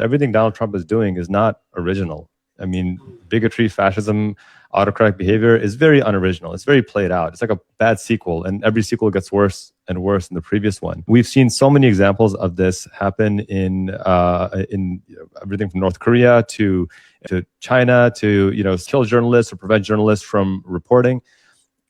Everything Donald Trump is doing is not original. I mean, bigotry, fascism, autocratic behavior is very unoriginal. It's very played out. It's like a bad sequel, and every sequel gets worse and worse than the previous one. We've seen so many examples of this happen in everything from North Korea to China to kill journalists or prevent journalists from reporting.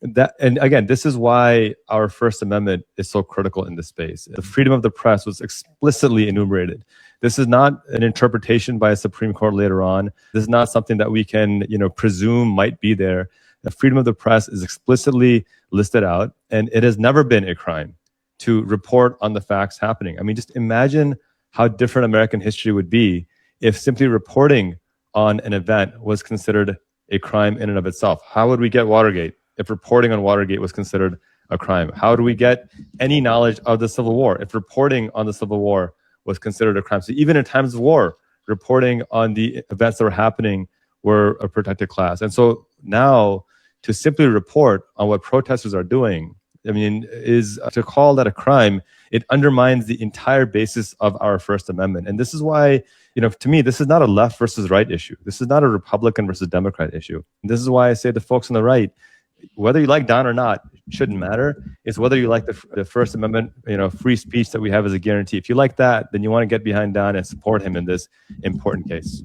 And again, this is why our First Amendment is so critical in this space. The freedom of the press was explicitly enumerated. This is not an interpretation by a Supreme Court later on. This is not something that we can, presume might be there. The freedom of the press is explicitly listed out, and it has never been a crime to report on the facts happening. I mean, just imagine how different American history would be if simply reporting on an event was considered a crime in and of itself. How would we get Watergate if reporting on Watergate was considered a crime? How do we get any knowledge of the Civil War if reporting on the Civil War was considered a crime? So even in times of war, reporting on the events that were happening were a protected class. And so now to simply report on what protesters are doing, I mean, is to call that a crime. It undermines the entire basis of our First Amendment. And this is why, to me, this is not a left versus right issue. This is not a Republican versus Democrat issue. And this is why I say to folks on the right, whether you like Don or not shouldn't matter. It's whether you like the First Amendment, free speech that we have as a guarantee. If you like that, then you want to get behind Don and support him in this important case.